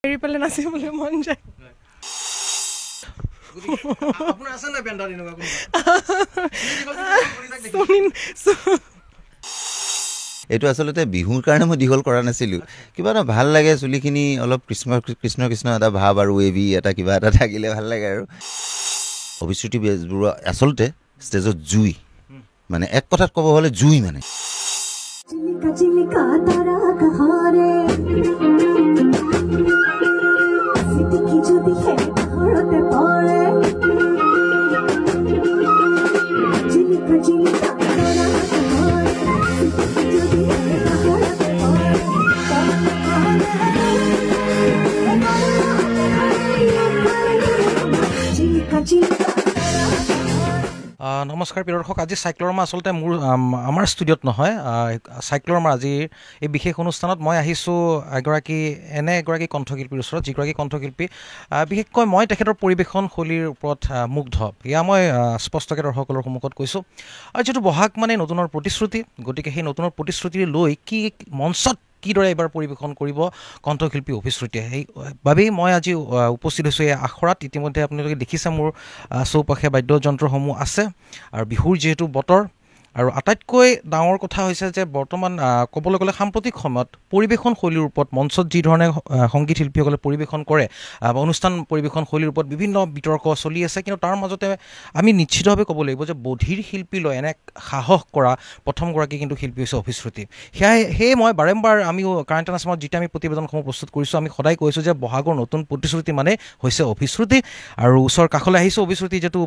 এৰি পেলাই নাচিবলৈ মন যায় আপোনাৰ আছে না বেণ্ডাৰ এনেকুৱা এইটো আচলতে বিহুৰ কাৰণে মই দীঘল কৰা নাছিলোঁ কিবা এটা ভাল লাগে চুলিখিনি অলপ কৃষ্ণ কৃষ্ণ এটা ভাৱ আৰু ৱেভি এটা কিবা এটা থাকিলে ভাল লাগে আৰু অভিশ্ৰুতি বেজবৰুৱা আচলতে ষ্টেজত জুই মানে এক কথাত ক'ব হ'লে জুই মানে নমস্কাৰ প্ৰিয় দৰ্শক আজি চাইক্লৰমা আচলতে মোৰ আমাৰ ষ্টুডিঅ'ত নহয় চাইক্লৰমা আজি এই বিশেষ অনুষ্ঠানত মই আহিছোঁ এগৰাকী কণ্ঠশিল্পীৰ ওচৰত যিগৰাকী কণ্ঠশিল্পী বিশেষকৈ মই তেখেতৰ পৰিৱেশন শৈলীৰ ওপৰত মুগ্ধ এয়া মই স্পষ্টকৈ দৰ্শকসকলৰ সন্মুখত কৈছোঁ আৰু যিহেতু বহাগ মানে নতুনৰ প্ৰতিশ্ৰুতি গতিকে সেই নতুনৰ প্ৰতিশ্ৰুতি লৈ কি মঞ্চত কিদৰে এইবাৰ পৰিৱেশন কৰিব কণ্ঠশিল্পী অভিশ্ৰুতিয়ে সেইবাবেই মই আজি উপস্থিত হৈছোঁ এই আখৰাত ইতিমধ্যে আপোনালোকে দেখিছে মোৰ চৌপাশে বাদ্যযন্ত্ৰসমূহ আছে আৰু বিহুৰ যিহেতু বতৰ আৰু আটাইতকৈ ডাঙৰ কথা হৈছে যে বৰ্তমান ক'বলৈ গ'লে সাম্প্ৰতিক সময়ত পৰিৱেশন শৈলীৰ ওপৰত মঞ্চত যি ধৰণে সংগীত শিল্পীসকলে পৰিৱেশন কৰে বা অনুষ্ঠান পৰিৱেশন শৈলীৰ ওপৰত বিভিন্ন বিতৰ্ক চলি আছে কিন্তু তাৰ মাজতে আমি নিশ্চিতভাৱে ক'ব লাগিব যে বধিৰ শিল্পীলৈ এনে সাহস কৰা প্ৰথমগৰাকী কিন্তু শিল্পী হৈছে অভিশ্ৰুতি সেয়ে মই বাৰম্বাৰ আমি কাৰেণ্ট আছামত যেতিয়া আমি প্ৰতিবেদনসমূহ প্ৰস্তুত কৰিছোঁ আমি সদায় কৈছোঁ যে বহাগৰ নতুন প্ৰতিশ্ৰুতি মানে হৈছে অভিশ্ৰুতি আৰু ওচৰ কাষলৈ আহিছোঁ অভিশ্ৰুতি যিহেতু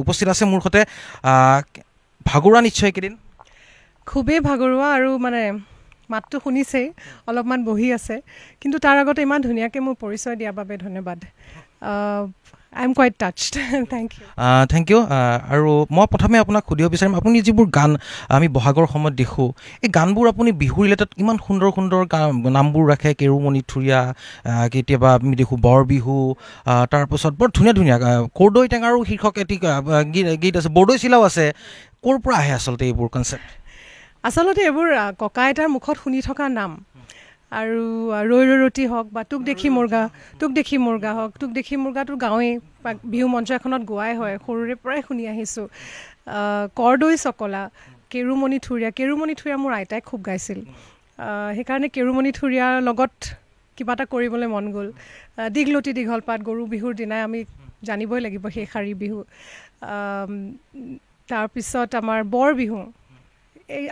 উপস্থিত আছে মোৰ সৈতে ভাগৰুৱা নিশ্চয় কেইদিন খুবেই ভাগৰুৱা আৰু মানে মাতটো শুনিছেই অলপমান বহি আছে কিন্তু তাৰ আগতে ইমান ধুনীয়াকৈ মোৰ পৰিচয় দিয়াৰ বাবে ধন্যবাদ I am quite touched thank you আৰু মই প্ৰথমে আপোনাক সুধিব বিচাৰিম আপুনি যিবোৰ গান আমি বহাগৰ সময়ত দেখোঁ এই গানবোৰ আপুনি বিহু ৰিলেটেড ইমান সুন্দৰ সুন্দৰ নামবোৰ ৰাখে কেৰুমণি থুৰীয়া কেতিয়াবা আমি দেখোঁ বৰ বিহু তাৰপাছত বৰ ধুনীয়া ধুনীয়া কৰ্দৈ টেঙাৰো শীৰ্ষক এটি গীত আছে বৰদৈ চিলাও আছে ক'ৰ পৰা আহে আচলতে এইবোৰ কনচেপ্ট আচলতে এইবোৰ ককা আইতাৰ মুখত শুনি থকা নাম আৰু ৰৈ ৰতি হওক বা তোক দেখি মুৰ্গা হওক তোক দেখি মুৰ্গাটো গাঁৱেই বিহু মঞ্চ এখনত গোৱাই হয় সৰুৰে পৰাই শুনি আহিছোঁ কৰ্দৈ চকলা কেৰুমণি থুৰীয়া মোৰ আইতাই খুব গাইছিল সেইকাৰণে কেৰুমণি থুৰীয়াৰ লগত কিবা এটা কৰিবলৈ মন গ'ল দীঘলতি দীঘল পাত গৰু বিহুৰ দিনাই আমি জানিবই লাগিব সেই শাৰী বিহু তাৰপিছত আমাৰ বৰ বিহু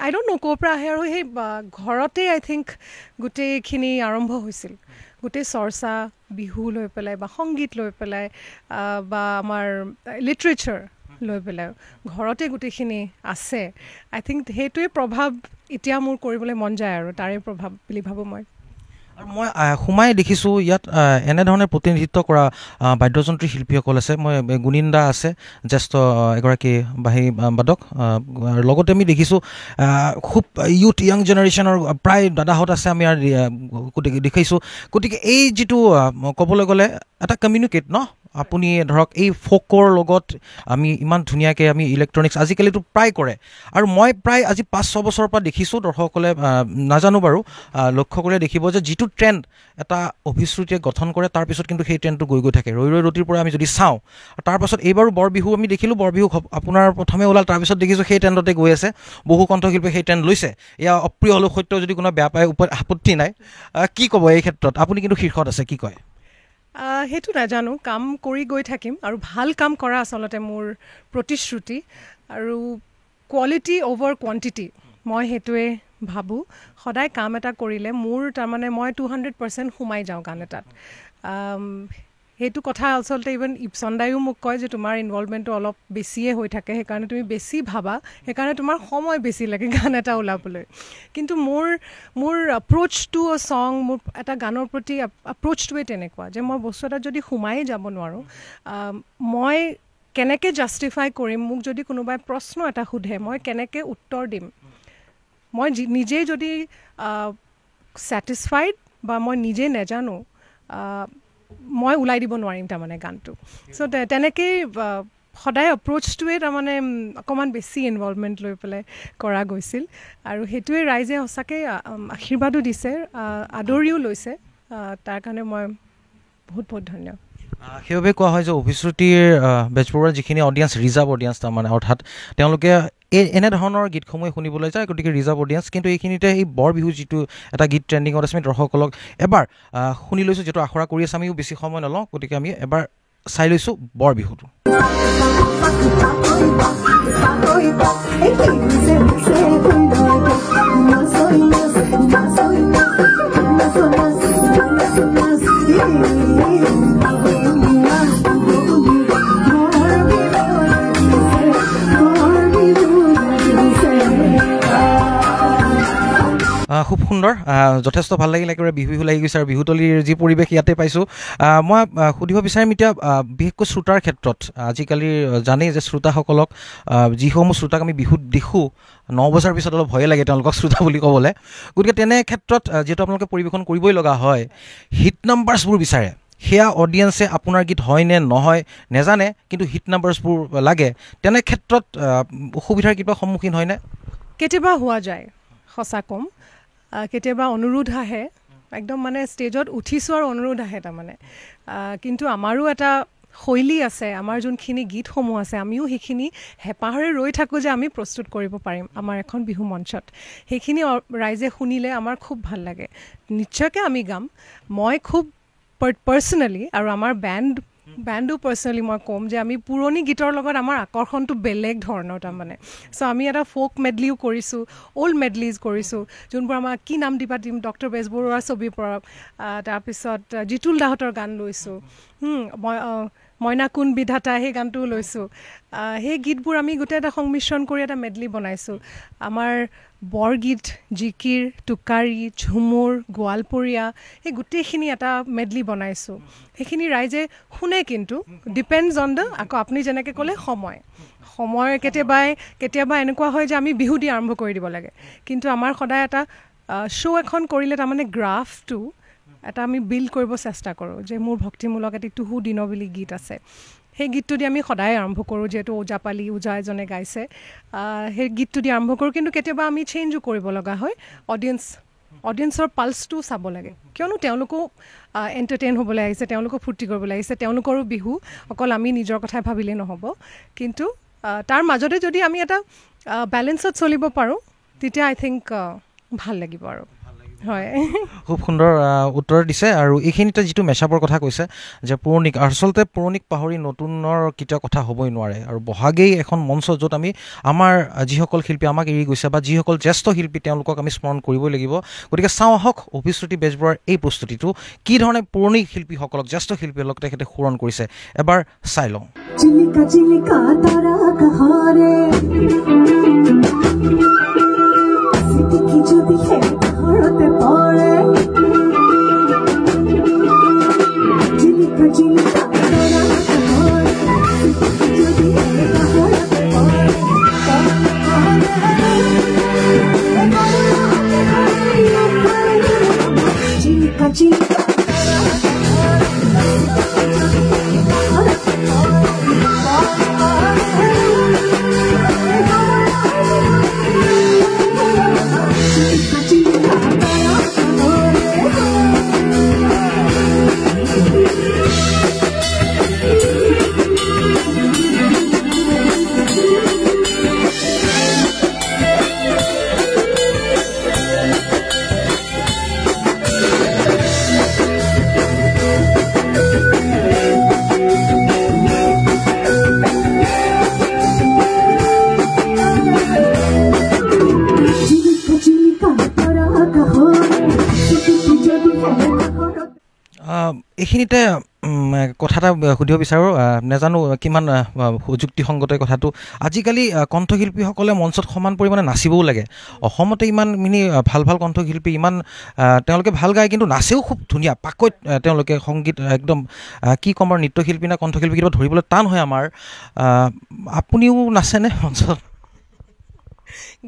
আই ডোণ্ট ন' ক'ৰ পৰা আহে আৰু সেই ঘৰতে আই থিংক গোটেইখিনি আৰম্ভ হৈছিল গোটেই চৰ্চা বিহু লৈ পেলাই বা সংগীত লৈ পেলাই বা আমাৰ লিটাৰেচাৰ লৈ পেলাই ঘৰতে গোটেইখিনি আছে আই থিংক সেইটোৱে প্ৰভাৱ এতিয়া মোৰ কৰিবলৈ মন যায় আৰু তাৰে প্ৰভাৱ বুলি ভাবোঁ মই আৰু মই সোমাই দেখিছোঁ ইয়াত এনেধৰণে প্ৰতিনিধিত্ব কৰা বাদ্যযন্ত্ৰী শিল্পীসকল আছে মই গুণিন্দা আছে জ্যেষ্ঠ এগৰাকী বাঁহী বাদক লগতে আমি দেখিছোঁ খুব য়াং জেনেৰেশ্যনৰ প্ৰায় দাদাহঁত আছে আমি দেখিছোঁ গতিকে এই যিটো ক'বলৈ গ'লে এটা কমিউনিকেট ন আপুনি ধৰক এই ফ'কৰ লগত আমি ইমান ধুনীয়াকৈ আমি ইলেক্ট্ৰনিক্স আজিকালিতো প্ৰায় কৰে আৰু মই প্ৰায় আজি 5-6 বছৰৰ পৰা দেখিছোঁ দৰ্শকসকলে নাজানো বাৰু লক্ষ্য কৰিলে দেখিব যে যিটো ট্ৰেণ্ড এটা অভিশ্ৰুতিয়ে গঠন কৰে তাৰপিছত কিন্তু সেই ট্ৰেণ্ডটো গৈ থাকে ৰৈ ৰতিৰ পৰা আমি যদি চাওঁ তাৰপাছত এইবাৰো বৰ বিহু আমি দেখিলোঁ বৰ বিহু আপোনাৰ প্ৰথমে ওলাল তাৰপিছত দেখিছোঁ সেই ট্ৰেণ্ডতে গৈ আছে বহু কণ্ঠশিল্পীয়ে সেই ট্ৰেণ্ড লৈছে এয়া অপ্ৰিয় হ'লেও সত্য যদি কোনো বেয়া পায় আপত্তি নাই কি ক'ব এই ক্ষেত্ৰত আপুনি কিন্তু শীৰ্ষত আছে কি কয় সেইটো নাজানো কাম কৰি গৈ থাকিম আৰু ভাল কাম কৰা আচলতে মোৰ প্ৰতিশ্ৰুতি আৰু কোৱালিটি অভাৰ কোৱান্টিটি মই সেইটোৱে ভাবোঁ সদায় কাম এটা কৰিলে মোৰ তাৰমানে মই 200% সোমাই যাওঁ গান এটাত সেইটো কথা আচলতে ইভেন ইপচন্দায়ো মোক কয় যে তোমাৰ ইনভলভমেণ্টটো অলপ বেছিয়ে হৈ থাকে সেইকাৰণে তুমি বেছি ভাবা সেইকাৰণে তোমাৰ সময় বেছি লাগে গান এটা ওলাবলৈ কিন্তু মোৰ এপ্ৰ'চ টু আ ছং মোৰ এটা গানৰ প্ৰতি এপ্ৰ'চটোৱে তেনেকুৱা যে মই বস্তু এটাত যদি সোমাই যাব নোৱাৰোঁ মই কেনেকৈ জাষ্টিফাই কৰিম মোক যদি কোনোবাই প্ৰশ্ন এটা সোধে মই কেনেকৈ উত্তৰ দিম মই নিজেই যদি ছেটিছফাইড বা মই নিজে নেজানো মই ওলাই দিব নোৱাৰিম তাৰমানে গানটো চ' তেনেকেই সদায় এপ্ৰ'চটোৱে তাৰমানে অকণমান বেছি ইনভলভমেণ্ট লৈ পেলাই কৰা গৈছিল আৰু সেইটোৱে ৰাইজে সঁচাকৈ আশীৰ্বাদো দিছে আদৰিও লৈছে তাৰ কাৰণে মই বহুত বহুত ধন্যবাদ। সেইবাবে কোৱা হয় যে অভিশ্ৰুতিৰ বেজবৰুৱাৰ যিখিনি অডিয়েঞ্চ ৰিজাৰ্ভ অডিয়েঞ্চ তাৰমানে অৰ্থাৎ তেওঁলোকে এনেধৰণৰ গীতসমূহ শুনিবলৈ যায়, গতিকে ৰিজাৰ্ভ অডিয়েঞ্চ। কিন্তু এইখিনিতে এই বৰ বিহু যিটো এটা গীত ট্ৰেণ্ডিঙত আছে, আমি দৰ্শকসকলক এবাৰ শুনি লৈছোঁ, যিহেতু আখৰা কৰি আছে, আমিও বেছি সময় নলওঁ, গতিকে আমি এবাৰ চাই লৈছোঁ বৰ বিহুটো। খুব সুন্দৰ, যথেষ্ট ভাল লাগিল, একেবাৰে বিহু বিহু লাগি গৈছে আৰু বিহুতলীৰ যি পৰিৱেশ ইয়াতে পাইছোঁ। মই সুধিব বিচাৰিম এতিয়া বিশেষকৈ শ্ৰোতাৰ ক্ষেত্ৰত, আজিকালি জানেই যে শ্ৰোতাসকলক যিসমূহ শ্ৰোতাক আমি বিহুত দেখোঁ 9 বজাৰ পিছত অলপ ভয়ে লাগে তেওঁলোকক শ্ৰোতা বুলি ক'বলৈ, গতিকে তেনে ক্ষেত্ৰত যিহেতু আপোনালোকে পৰিৱেশন কৰিবই লগা হয়, হিট নাম্বাৰ্ছবোৰ বিচাৰে, সেয়া অডিয়েঞ্চে আপোনাৰ গীত হয় নে নহয় নেজানে, কিন্তু হিট নাম্বাৰ্ছবোৰ লাগে, তেনে ক্ষেত্ৰত অসুবিধাৰ কিবা সন্মুখীন হয়নে? কেতিয়াবা হোৱা যায়, সঁচা ক'ম। কেতিয়াবা অনুৰোধ আহে, একদম মানে ষ্টেজত উঠিছোঁ আৰু অনুৰোধ আহে তাৰমানে। কিন্তু আমাৰো এটা শৈলী আছে, আমাৰ যোনখিনি গীতসমূহ আছে, আমিও সেইখিনি হেঁপাহেৰে ৰৈ থাকোঁ যে আমি প্ৰস্তুত কৰিব পাৰিম আমাৰ এখন বিহু মঞ্চত। সেইখিনি ৰাইজে শুনিলে আমাৰ খুব ভাল লাগে, নিশ্চয়কৈ আমি গাম। মই খুব পাৰ্চনেলি আৰু আমাৰ বেণ্ডো পাৰ্চনেলি মই ক'ম যে আমি পুৰণি গীতৰ লগত আমাৰ আকৰ্ষণটো বেলেগ ধৰণৰ তাৰমানে। চ' আমি এটা ফ'ক মেডলিও কৰিছোঁ, অল্ড মেডলিজ কৰিছোঁ, যোনবোৰ আমাৰ কি নাম দিবা দিম ডক্টৰ বেজবৰুৱাৰ ছবিৰ পৰা। তাৰপিছত জিতুল দাহঁতৰ গান লৈছোঁ, মইনা কোন বিধাতা সেই গানটোও লৈছোঁ। সেই গীতবোৰ আমি গোটেই এটা সংমিশ্ৰণ কৰি এটা মেডলি বনাইছোঁ। আমাৰ বৰগীত, জিকিৰ, টোকাৰী, ঝুমুৰ, গোৱালপৰীয়া, সেই গোটেইখিনি এটা মেডলি বনাইছোঁ। সেইখিনি ৰাইজে শুনে, কিন্তু ডিপেণ্ডছ অন দ্য, আকৌ আপুনি যেনেকৈ ক'লে সময় কেতিয়াবা এনেকুৱা হয় যে আমি বিহু দি আৰম্ভ কৰি দিব লাগে, কিন্তু আমাৰ সদায় এটা শ্ব' এখন কৰিলে তাৰমানে গ্ৰাফটো এটা আমি বিল্ড কৰিব চেষ্টা কৰোঁ, যে মোৰ ভক্তিমূলক এটি টুহু দিন বুলি গীত আছে, সেই গীতটো দি আমি সদায় আৰম্ভ কৰোঁ, যিহেতু ওজা এজনে গাইছে, সেই গীতটো দি আৰম্ভ কৰোঁ। কিন্তু কেতিয়াবা আমি চেঞ্জো কৰিব লগা হয়, অডিয়েঞ্চৰ পালছটো চাব লাগে, কিয়নো তেওঁলোকো এণ্টাৰটেইন হ'বলৈ আহিছে, তেওঁলোকো ফূৰ্তি কৰিবলৈ আহিছে, তেওঁলোকৰো বিহু, অকল আমি নিজৰ কথাই ভাবিলেই নহ'ব। কিন্তু তাৰ মাজতে যদি আমি এটা বেলেঞ্চত চলিব পাৰোঁ, তেতিয়া আই থিংক ভাল লাগিব আৰু। হয়, খুব সুন্দৰ উত্তৰ দিছে। আৰু এইখিনিতে যিটো মেচাপৰ কথা কৈছে যে পুৰণিক, আচলতে পুৰণিক পাহৰি নতুনৰ কেতিয়াও কথা হ'বই নোৱাৰে। আৰু বহাগেই এখন মঞ্চ য'ত আমি আমাৰ যিসকল শিল্পী আমাক এৰি গৈছে বা যিসকল জ্যেষ্ঠ শিল্পী তেওঁলোকক আমি স্মৰণ কৰিবই লাগিব। গতিকে চাওঁ আহক অভিশ্ৰুতি বেজবৰুৱাৰ এই প্ৰস্তুতিটো কি ধৰণে পুৰণি শিল্পীসকলক, জ্যেষ্ঠ শিল্পীসকলক তেখেতে সোঁৱৰণ কৰিছে, এবাৰ চাই লওঁ। এইখিনিতে কথা এটা সুধিব বিচাৰোঁ, নাজানো কিমান যুক্তিসংগত কথাটো। আজিকালি কণ্ঠশিল্পীসকলে মঞ্চত সমান পৰিমাণে নাচিবও লাগে। অসমতে ইমানখিনি ভাল ভাল কণ্ঠশিল্পী, ইমান তেওঁলোকে ভাল গায়, কিন্তু নাচেও খুব ধুনীয়া পাকৈত তেওঁলোকে সংগীত, একদম কি ক'ম আৰু নৃত্যশিল্পী না কণ্ঠশিল্পী কেতিয়াবা ধৰিবলৈ টান হয় আমাৰ। আপুনিও নাচেনে মঞ্চত?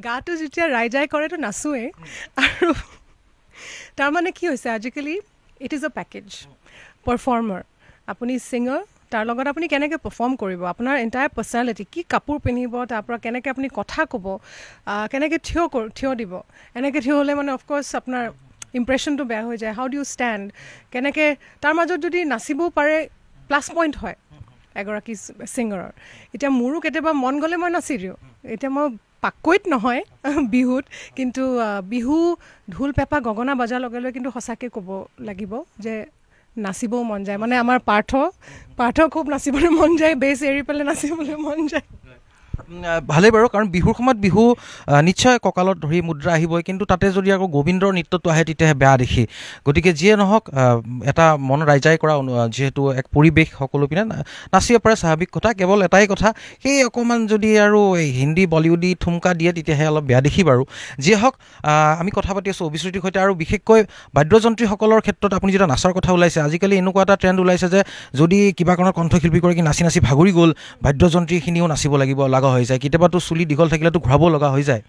গাটো যেতিয়া ৰাইজাই কৰেতো নাচোৱেই। আৰু তাৰমানে কি হৈছে আজিকালি, it is a package. Performer, আপুনি ছিংগাৰ, তাৰ লগত আপুনি কেনেকৈ পাৰফৰ্ম কৰিব, আপোনাৰ এণ্টায়াৰ পাৰ্চনেলিটি, কি কাপোৰ পিন্ধিব, তাৰ পৰা কেনেকৈ আপুনি কথা ক'ব, কেনেকৈ থিয় দিব, এনেকৈ থিয় হ'লে মানে অফক'ৰ্ছ আপোনাৰ ইম্প্ৰেশ্যনটো বেয়া হৈ যায় হাউ ডু ইউ ষ্টেণ্ড কেনেকৈ তাৰ মাজত যদি নাচিবও পাৰে প্লাছ পইণ্ট হয় এগৰাকী ছিংগাৰৰ এতিয়া মোৰো কেতিয়াবা মন গ'লে মই নাচি দিওঁ এতিয়া মই পাকৈত নহয় বিহুত কিন্তু বিহু ঢোল পেঁপা গগনা বজাৰ লগে লগে কিন্তু সঁচাকৈ ক'ব লাগিব যে নাচিবও মন যায় মানে আমাৰ পাৰ্থ খুব নাচিবলৈ মন যায় বেছ এৰি পেলাই নাচিবলৈ মন যায় ভালেই বাৰু কাৰণ বিহুৰ সময়ত বিহু নিশ্চয় কঁকালত ধৰি মুদ্ৰা আহিবই কিন্তু তাতে যদি আকৌ গোবিন্দৰ নৃত্যটো আহে তেতিয়াহে বেয়া দেখি গতিকে যিয়ে নহওক এটা মন ৰাইজাই কৰা যিহেতু এক পৰিৱেশ সকলো পিনে নাচিব পাৰে স্বাভাৱিক কথা কেৱল এটাই কথা সেই অকণমান যদি আৰু হিন্দী বলিউডি ঠুমকা দিয়ে তেতিয়াহে অলপ বেয়া দেখি বাৰু যিয়ে হওক আমি কথা পাতি আছোঁ অভিশ্ৰুতিৰ সৈতে আৰু বিশেষকৈ বাদ্যযন্ত্ৰীসকলৰ ক্ষেত্ৰত আপুনি যেতিয়া নাচাৰ কথা ওলাইছে আজিকালি এনেকুৱা এটা ট্ৰেণ্ড ওলাইছে যে যদি কিবা কাৰণত কণ্ঠশিল্পীগৰাকী নাচি নাচি ভাগৰি গ'ল বাদ্যযন্ত্ৰীখিনিও নাচিব লাগিব লগা হৈ যায় কেতিয়াবাতো চুলি দীঘল থাকিলেতো ঘূৰাব লগা হৈ যায়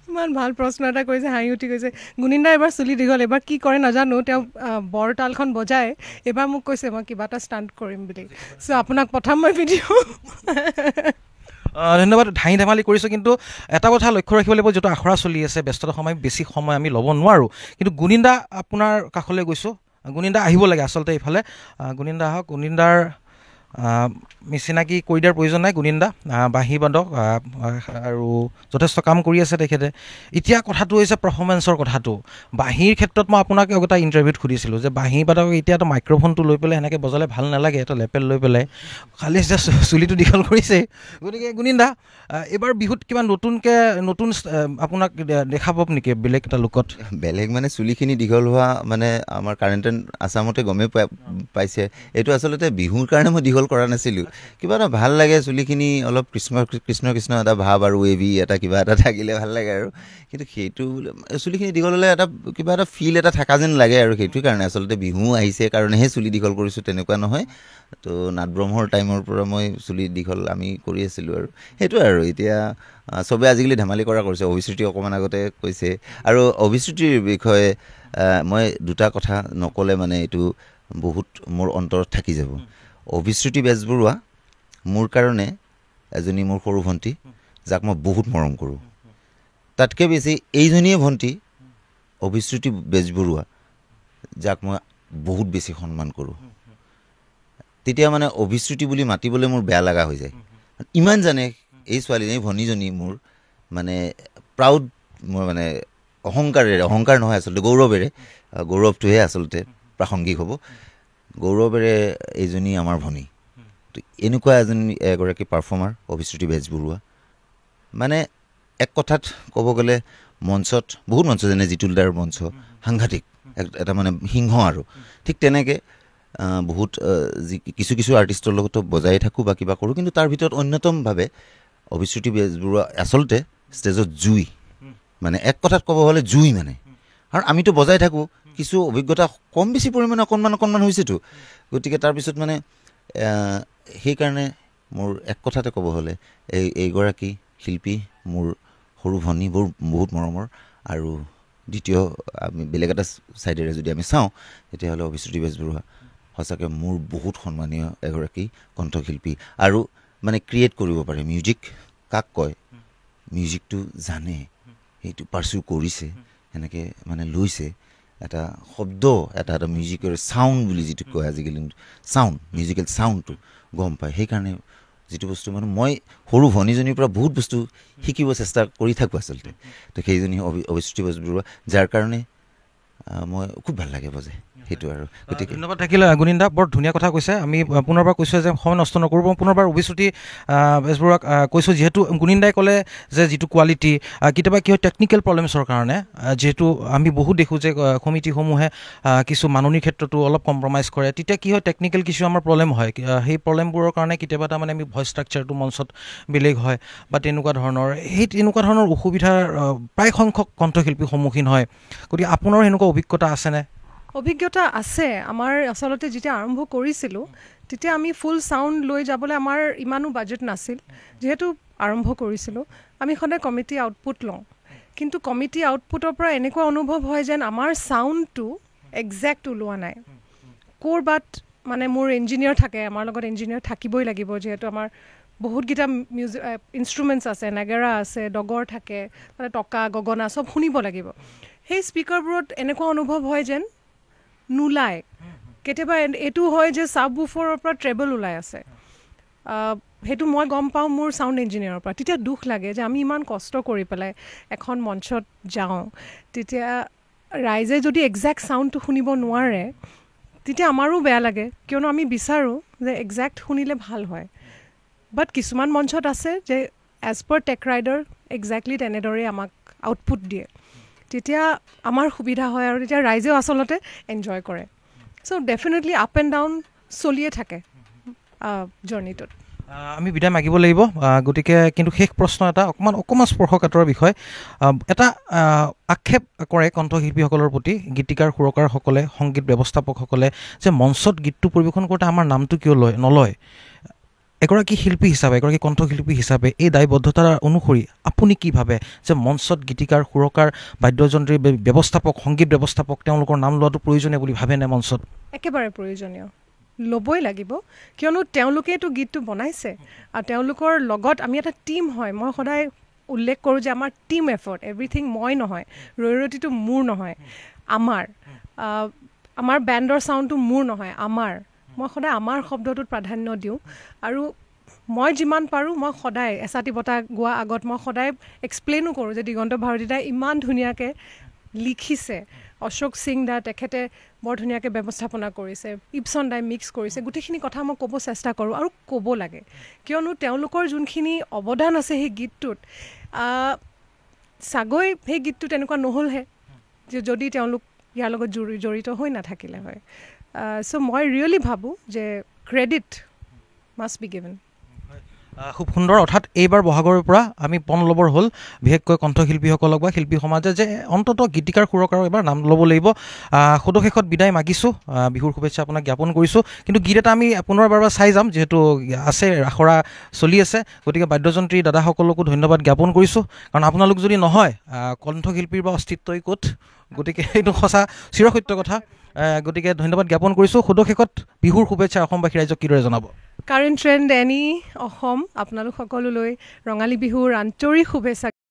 ইমান ভাল প্ৰশ্ন এটা কৰিছে হাঁহি উঠি গৈছে গুণিন্দা এবাৰ চুলি দীঘল এবাৰ কি কৰে নাজানো তেওঁ বৰ তালখন বজায় এবাৰ মোক কৈছে মই কিবা এটা ষ্টাণ্ট কৰিম বুলি চ' আপোনাক পঠাম মই ভিডিঅ' ধন্যবাদ ধাই ধেমালি কৰিছোঁ কিন্তু এটা কথা লক্ষ্য ৰাখিব লাগিব যিটো আখৰা চলি আছে ব্যস্ততা সময় বেছি সময় আমি ল'ব নোৱাৰোঁ কিন্তু গুণিন্দা আপোনাৰ কাষলৈ গৈছোঁ গুণিন্দা আহিব লাগে আচলতে এইফালে গুণিন্দা আহক গুণিন্দাৰ চিনাকি কৰি দিয়াৰ প্ৰয়োজন নাই গুণিন্দা বাঁহী বাদক আৰু যথেষ্ট কাম কৰি আছে তেখেতে এতিয়া কথাটো হৈছে পাৰফৰ্মেঞ্চৰ কথাটো বাঁহীৰ ক্ষেত্ৰত মই আপোনাক এটা ইণ্টাৰভিউত সুধিছিলোঁ যে বাঁহী বাদক এতিয়াতো মাইক্ৰফোনটো লৈ পেলাই সেনেকৈ বজালে ভাল নালাগে এটা লেপেল লৈ পেলাই খালি যে চুলিটো দীঘল কৰিছে গতিকে গুণিন্দা এইবাৰ বিহুত কিবা নতুন আপোনাক দেখা পাব নেকি বেলেগ এটা লুকত বেলেগ মানে চুলিখিনি দীঘল হোৱা মানে আমাৰ কাৰেণ্ট আছামতে গমেই পাইছে এইটো আচলতে বিহুৰ কাৰণে মই দীঘল কৰা নাছিলোঁ কিবা এটা ভাল লাগে চুলিখিনি অলপ কৃষ্ণ এটা ভাৱ আৰু ৱেভি এটা কিবা এটা থাকিলে ভাল লাগে আৰু কিন্তু সেইটো চুলিখিনি দীঘল হ'লে এটা কিবা এটা ফিল এটা থকা যেন লাগে আৰু সেইটো কাৰণে আচলতে বিহু আহিছে কাৰণেহে চুলি দীঘল কৰিছোঁ তেনেকুৱা নহয় তো নাট ব্ৰহ্মৰ টাইমৰ পৰা মই চুলি দীঘল আমি কৰি আছিলোঁ আৰু সেইটোৱে আৰু এতিয়া চবে আজিকালি ধেমালি কৰা কৰিছে অভিশ্ৰুতি অকণমান আগতে কৈছে আৰু অভিশ্ৰুতিৰ বিষয়ে মই দুটা কথা নক'লে মানে এইটো বহুত মোৰ অন্তৰত থাকি যাব অভিশ্ৰুতি বেজবৰুৱা মোৰ কাৰণে এজনী মোৰ সৰু ভণ্টি যাক মই বহুত মৰম কৰোঁ তাতকৈ বেছি এইজনীয়ে ভণ্টি অভিশ্ৰুতি বেজবৰুৱা যাক মই বহুত বেছি সন্মান কৰোঁ তেতিয়া মানে অভিশ্ৰুতি বুলি মাতিবলৈ মোৰ বেয়া লগা হৈ যায় ইমান জানে এই ছোৱালীজনী ভনীজনী মোৰ মানে প্ৰাউড মোৰ মানে অহংকাৰ নহয় আচলতে গৌৰৱটোহে আচলতে প্ৰাসংগিক হ'ব গৌৰৱেৰে এইজনী আমাৰ ভনী তো এনেকুৱা এগৰাকী পাৰফৰ্মাৰ অভিশ্ৰুতি বেজবৰুৱা মানে এক কথাত ক'ব গ'লে মঞ্চত বহুত মঞ্চ যেনে জিতুলদাৰ মঞ্চ সাংঘাতিক এটা মানে সিংহ আৰু ঠিক তেনেকৈ বহুত কিছু আৰ্টিষ্টৰ লগতো বজাই থাকোঁ বা কিবা কৰোঁ কিন্তু তাৰ ভিতৰত অন্যতমভাৱে অভিশ্ৰুতি বেজবৰুৱা আচলতে ষ্টেজত জুই মানে এক কথাত ক'ব হ'লে জুই মানে আৰু আমিতো বজাই থাকোঁ কিছু অভিজ্ঞতা কম বেছি পৰিমাণে অকণমান হৈছেতো গতিকে তাৰপিছত মানে সেইকাৰণে মোৰ এক কথাতে ক'ব হ'লে এইগৰাকী শিল্পী মোৰ সৰু ভনী বহুত মৰমৰ আৰু দ্বিতীয় আমি বেলেগ এটা ছাইডেৰে যদি আমি চাওঁ তেতিয়াহ'লে অভিশ্ৰুতি বেজবৰুৱা সঁচাকৈ মোৰ বহুত সন্মানীয় এগৰাকী কণ্ঠশিল্পী আৰু মানে ক্ৰিয়েট কৰিব পাৰে মিউজিক কাক কয় মিউজিকটো জানে সেইটো পাৰ্চু কৰিছে সেনেকৈ মানে লৈছে এটা শব্দ এটা মিউজিকেল চাউণ্ড বুলি যিটো কয় আজিকালি চাউণ্ড মিউজিকেল চাউণ্ডটো গম পায় সেইকাৰণে যিটো বস্তু মানে মই সৰু ভনীজনীৰ পৰা বহুত বস্তু শিকিব চেষ্টা কৰি থাকোঁ আচলতে তো সেইজনী অভিশ্ৰুতি বেজবৰুৱা যাৰ কাৰণে মই খুব ভাল লাগে বজাই সেইটো আৰু গতিকে ধন্যবাদ থাকিলে গুণিন্দা বৰ ধুনীয়া কথা কৈছে আমি পুনৰবাৰ কৈছোঁ যে সময় নষ্ট নকৰোঁ পুনৰবাৰ অভিশ্ৰুতি বেজবৰুৱাক কৈছোঁ যিহেতু গুণিন্দাই ক'লে যে যিটো কোৱালিটি কেতিয়াবা কি হয় টেকনিকেল প্ৰব্লেমছৰ কাৰণে যিহেতু আমি বহুত দেখোঁ যে সমিতিসমূহে কিছু মাননিৰ ক্ষেত্ৰতো অলপ কম্প্ৰমাইজ কৰে তেতিয়া কি হয় টেকনিকেল কিছু আমাৰ প্ৰব্লেম হয় সেই প্ৰব্লেমবোৰৰ কাৰণে কেতিয়াবা তাৰমানে আমি ভইচ ষ্ট্ৰাকচাৰটো মঞ্চত বেলেগ হয় বা তেনেকুৱা ধৰণৰ অসুবিধাৰ প্ৰায় সংখ্যক কণ্ঠশিল্পী সন্মুখীন হয় গতিকে আপোনাৰ সেনেকুৱা অভিজ্ঞতা আছেনে অভিজ্ঞতা আছে আমাৰ আচলতে যেতিয়া আৰম্ভ কৰিছিলোঁ তেতিয়া আমি ফুল চাউণ্ড লৈ যাবলৈ আমাৰ ইমানো বাজেট নাছিল যিহেতু আৰম্ভ কৰিছিলোঁ আমি সদায় কমিটি আউটপুট লওঁ কিন্তু কমিটি আউটপুটৰ পৰা এনেকুৱা অনুভৱ হয় যেন আমাৰ চাউণ্ডটো একজেক্ট ওলোৱা নাই ক'ৰবাত মানে মোৰ ইঞ্জিনিয়াৰ থাকে আমাৰ লগত ইঞ্জিনিয়াৰ থাকিবই লাগিব যিহেতু আমাৰ বহুতকেইটা মিউজিক ইনষ্ট্ৰুমেণ্টছ আছে, নেগেৰা আছে, ডগৰ থাকে, তাতে টকা গগনা চব শুনিব লাগিব। সেই স্পীকাৰবোৰত এনেকুৱা অনুভৱ হয় যেন নোলায়। কেতিয়াবা এইটো হয় যে ছাবউফাৰৰ পৰা ট্ৰেবল ওলাই আছে, সেইটো মই গম পাওঁ মোৰ ছাউণ্ড ইঞ্জিনিয়াৰৰ পৰা। তেতিয়া দুখ লাগে যে আমি ইমান কষ্ট কৰি পেলাই এখন মঞ্চত যাওঁ, তেতিয়া ৰাইজে যদি একজেক্ট ছাউণ্ডটো শুনিব নোৱাৰে তেতিয়া আমাৰো বেয়া লাগে, কিয়নো আমি বিচাৰোঁ যে একজেক্ট শুনিলে ভাল হয়। বাট কিছুমান মঞ্চত আছে যে as per tech rider exactly তেনেদৰেই আমাক আউটপুট দিয়ে, তেতিয়া আমাৰ সুবিধা হয় আৰু তেতিয়া ৰাইজেও আচলতে এনজয় কৰে। চ' ডেফিনেটলি আপ এণ্ড ডাউন চলিয়ে থাকে জাৰ্ণিটোত। আমি বিদায় মাগিব লাগিব, গতিকে কিন্তু শেষ প্ৰশ্ন এটা অকণমান স্পৰ্শকাতৰ বিষয়। এটা আক্ষেপ কৰে কণ্ঠশিল্পীসকলৰ প্ৰতি, গীতিকাৰ সুৰকাৰসকলে, সংগীত ব্যৱস্থাপকসকলে, যে মঞ্চত গীতটো পৰিৱেশন কৰোঁতে আমাৰ নামটো কিয় নলয়। এগৰাকী শিল্পী হিচাপে, এগৰাকী কণ্ঠশিল্পী হিচাপে এই দায়বদ্ধতাৰ অনুসৰি আপুনি কি ভাবে যে মঞ্চত গীতিকাৰ, সুৰকাৰ, বাদ্যযন্ত্ৰী ব্যৱস্থাপক, সংগীত ব্যৱস্থাপক তেওঁলোকৰ নাম লোৱাটো প্ৰয়োজনীয় বুলি ভাবেনে মঞ্চত? একেবাৰে প্ৰয়োজনীয়, ল'বই লাগিব, কিয়নো তেওঁলোকেতো গীতটো বনাইছে আৰু তেওঁলোকৰ লগত আমি এটা টীম হয়। মই সদায় উল্লেখ কৰোঁ যে আমাৰ টীম এফৰ্ট, এভৰিথিং মই নহয়, ৰয়্যালিটিটো মোৰ নহয়, আমাৰ বেণ্ডৰ চাউণ্ডটো মোৰ নহয়, মই সদায় আমাৰ শব্দটোত প্ৰাধান্য দিওঁ। আৰু মই যিমান পাৰোঁ মই সদায় এছাতি বঁটা গোৱা আগত মই সদায় এক্সপ্লেইনো কৰোঁ যে দিগন্ত ভাৰতীদাই ইমান ধুনীয়াকৈ লিখিছে, অশোক সিং দা তেখেতে বৰ ধুনীয়াকৈ ব্যৱস্থাপনা কৰিছে, ইপছন দাই মিক্স কৰিছে, গোটেইখিনি কথা মই ক'ব চেষ্টা কৰোঁ আৰু ক'ব লাগে, কিয়নো তেওঁলোকৰ যোনখিনি অৱদান আছে সেই গীতটোত, চাগৈ সেই গীতটো তেনেকুৱা নহ'লহে যদি তেওঁলোক ইয়াৰ লগত জড়িত হৈ নাথাকিলে হয়। চ' মই ৰিয়েলি ভাবোঁ যে ক্ৰেডিট মাষ্ট বি গিভেন। খুব সুন্দৰ। অৰ্থাৎ এইবাৰ বহাগৰ পৰা আমি পণ ল'বৰ হ'ল বিশেষকৈ কণ্ঠশিল্পীসকলক বা শিল্পী সমাজে যে অন্ততঃ গীতিকাৰ সুৰকাৰৰ এবাৰ নাম ল'ব লাগিব। সদশেষত বিদায় মাগিছোঁ, বিহুৰ শুভেচ্ছা আপোনাক জ্ঞাপন কৰিছোঁ। কিন্তু গীত এটা আমি পুনৰবাৰ চাই যাম, যিহেতু আছে আখৰা চলি আছে, গতিকে বাদ্যযন্ত্ৰী দাদাসকলকো ধন্যবাদ জ্ঞাপন কৰিছোঁ, কাৰণ আপোনালোক যদি নহয় কণ্ঠশিল্পীৰ বা অস্তিত্বই ক'ত, গতিকে এইটো সঁচা চিৰসত্য কথা। গতিকে ধন্যবাদ জ্ঞাপন কৰিছোঁ। সদশেষত বিহুৰ শুভেচ্ছা অসমবাসী ৰাইজক কিদৰে জনাব? কাৰেণ্ট ট্ৰেণ্ড এনি অসম আপোনালোক সকলোলৈ ৰঙালী বিহুৰ আন্তৰিক শুভেচ্ছা